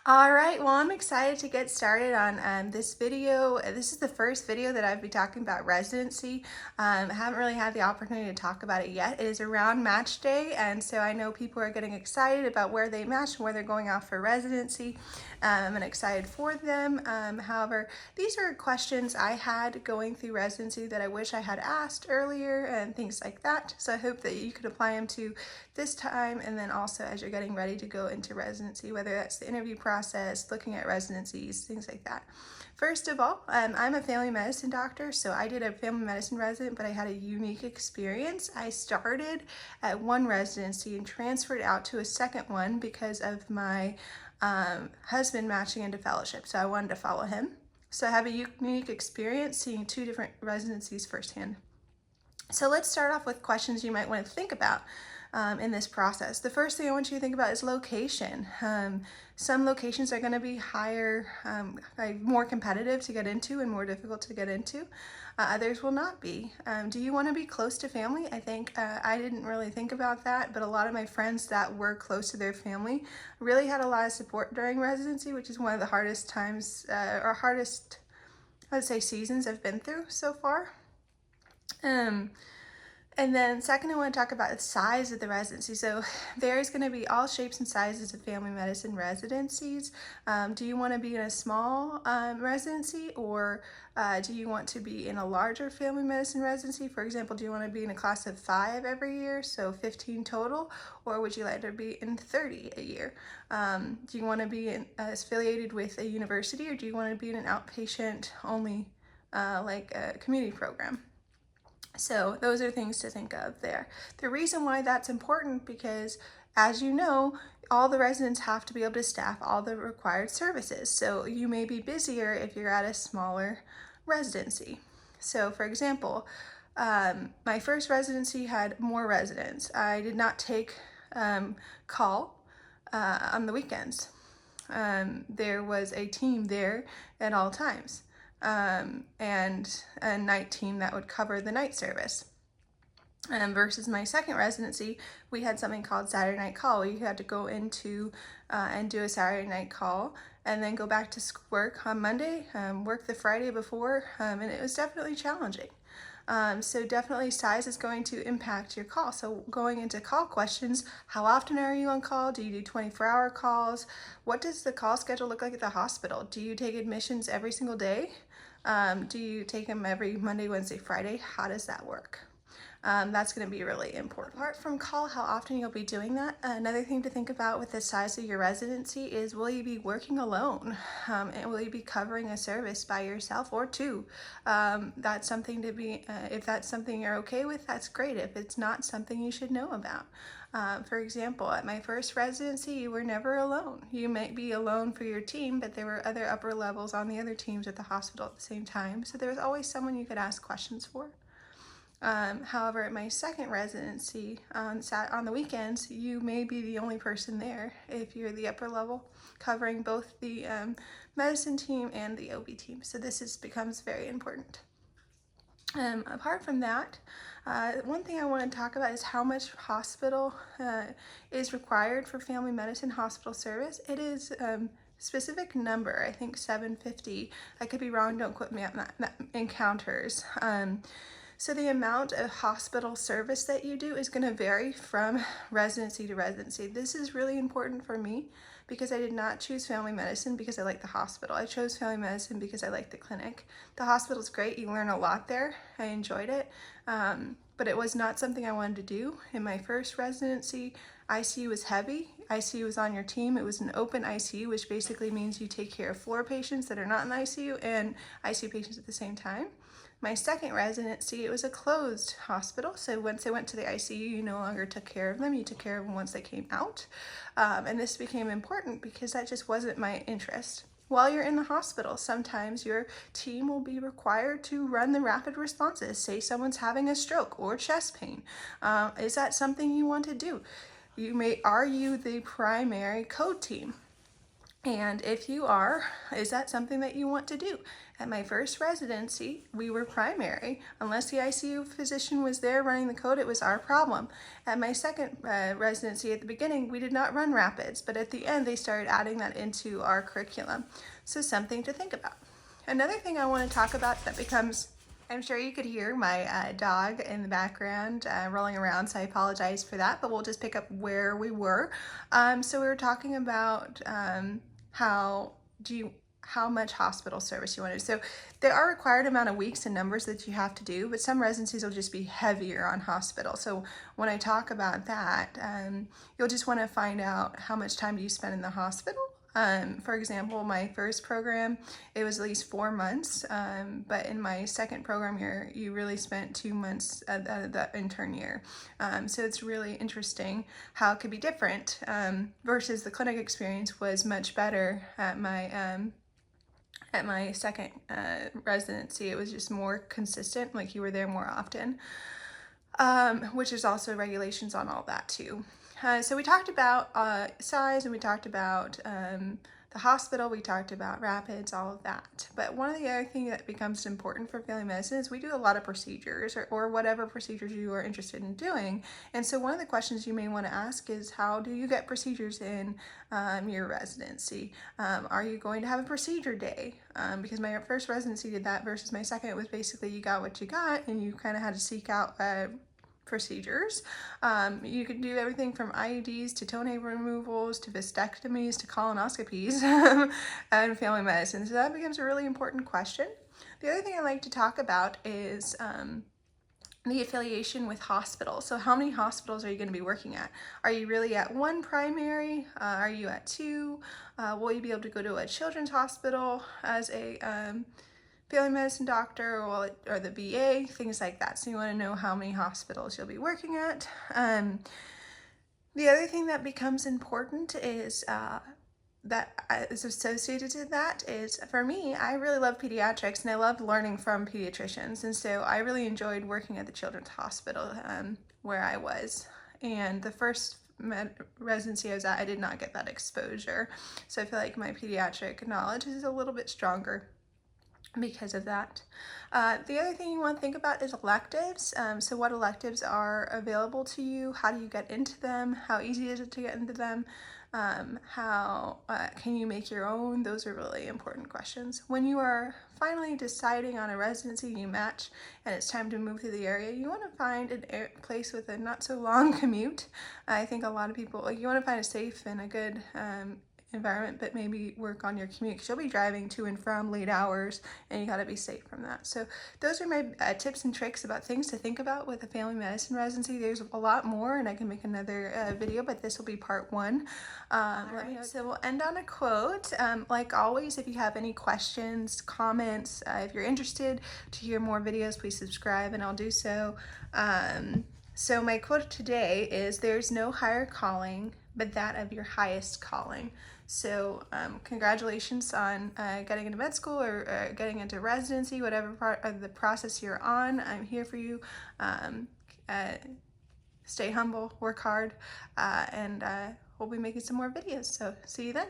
All right, well, I'm excited to get started on this video. This is the first video that I've been talking about residency. I haven't really had the opportunity to talk about it yet. It is around match day, and so I know people are getting excited about where they match and where they're going off for residency. I'm excited for them. However, these are questions I had going through residency that I wish I had asked earlier and things like that. So I hope that you could apply them to this time and then also as you're getting ready to go into residency, whether that's the interview process, looking at residencies, things like that. First of all, I'm a family medicine doctor, so I did a family medicine resident, but I had a unique experience. I started at one residency and transferred out to a second one because of my husband matching into fellowship, so I wanted to follow him. So I have a unique experience seeing two different residencies firsthand. So let's start off with questions you might want to think about in this process. The first thing I want you to think about is location. Some locations are going to be more competitive to get into and more difficult to get into. Others will not be. Do you want to be close to family? I think I didn't really think about that, but a lot of my friends that were close to their family really had a lot of support during residency, which is one of the hardest times or hardest, I would say, seasons I've been through so far. And then second, I want to talk about the size of the residency. So there's going to be all shapes and sizes of family medicine residencies. Do you want to be in a small residency, or do you want to be in a larger family medicine residency? For example, do you want to be in a class of 5 every year, so 15 total, or would you like to be in 30 a year? Do you want to be affiliated with a university, or do you want to be in an outpatient only like a community program? So those are things to think of there. The reason why that's important because, as you know, all the residents have to be able to staff all the required services. So you may be busier if you're at a smaller residency. So for example, my first residency had more residents. I did not take call on the weekends. There was a team there at all times. And a night team that would cover the night service. Versus my second residency, we had something called Saturday night call. You had to go into and do a Saturday night call and then go back to work on Monday, work the Friday before, and it was definitely challenging. So definitely size is going to impact your call. So going into call questions, how often are you on call? Do you do 24-hour calls? What does the call schedule look like at the hospital? Do you take admissions every single day? Do you take them every Monday, Wednesday, Friday? How does that work? That's going to be really important. Apart from call, how often you'll be doing that. Another thing to think about with the size of your residency is, will you be working alone? And will you be covering a service by yourself or two? That's something to be, if that's something you're okay with, that's great. If it's not, something you should know about. For example, at my first residency, you were never alone. You might be alone for your team, but there were other upper levels on the other teams at the hospital at the same time. So there was always someone you could ask questions for. However, at my second residency on the weekends, you may be the only person there if you're the upper level, covering both the medicine team and the OB team. So this becomes very important. Apart from that, one thing I want to talk about is how much hospital is required for family medicine hospital service. It is specific number, I think 750. I could be wrong, don't quote me on that encounters. So the amount of hospital service that you do is going to vary from residency to residency. This is really important for me because I did not choose family medicine because I like the hospital. I chose family medicine because I like the clinic. The hospital's great. You learn a lot there. I enjoyed it. But it was not something I wanted to do. In my first residency, ICU was heavy. ICU was on your team. It was an open ICU, which basically means you take care of floor patients that are not in the ICU and ICU patients at the same time. My second residency, it was a closed hospital, so once they went to the ICU, you no longer took care of them, you took care of them once they came out. And this became important because that just wasn't my interest. While you're in the hospital, sometimes your team will be required to run the rapid responses. Say someone's having a stroke or chest pain. Is that something you want to do? Are you the primary code team? And if you are, is that something that you want to do? At my first residency, we were primary. Unless the ICU physician was there running the code, it was our problem. At my second residency, at the beginning, we did not run rapids, but at the end, they started adding that into our curriculum. So something to think about. Another thing I want to talk about that becomes, I'm sure you could hear my dog in the background rolling around, so I apologize for that, but we'll just pick up where we were. So we were talking about how much hospital service you want to do. So there are required amount of weeks and numbers that you have to do, but some residencies will just be heavier on hospital. So when I talk about that, you'll just want to find out how much time do you spend in the hospital. For example, my first program, it was at least 4 months, but in my second program year, you really spent 2 months at the intern year. So it's really interesting how it could be different versus the clinic experience was much better at my second residency. It was just more consistent, like you were there more often, which is also regulations on all that too. So we talked about size, and we talked about the hospital, we talked about rapids, all of that. But one of the other things that becomes important for family medicine is we do a lot of procedures or whatever procedures you are interested in doing. And so one of the questions you may want to ask is, how do you get procedures in your residency? Are you going to have a procedure day? Because my first residency did that versus my second, it was basically you got what you got and you kind of had to seek out procedures. You can do everything from IUDs to toenail removals to vasectomies to colonoscopies in family medicine. So that becomes a really important question. The other thing I like to talk about is the affiliation with hospitals. So how many hospitals are you going to be working at? Are you really at one primary? Are you at two? Will you be able to go to a children's hospital as a family medicine doctor or the VA, things like that. So you want to know how many hospitals you'll be working at. The other thing that becomes important is that is associated to that is, for me, I really love pediatrics and I love learning from pediatricians. And so I really enjoyed working at the children's hospital where I was. And the first residency I was at, I did not get that exposure. So I feel like my pediatric knowledge is a little bit stronger because of that. The other thing you want to think about is electives. So what electives are available to you? How do you get into them? How easy is it to get into them? How can you make your own? Those are really important questions. When you are finally deciding on a residency you match and it's time to move through the area, you want to find a place with a not so long commute. I think a lot of people, you want to find a safe and a good environment, but maybe work on your commute because you'll be driving to and from late hours and you got to be safe from that. So those are my tips and tricks about things to think about with a family medicine residency. There's a lot more and I can make another video, but this will be part one. So we'll end on a quote. Like always, if you have any questions, comments, if you're interested to hear more videos, please subscribe and I'll do so. So my quote today is, "There's no higher calling but that of your highest calling." So congratulations on getting into med school or getting into residency, whatever part of the process you're on. I'm here for you. Stay humble, work hard, and we'll be making some more videos. So see you then.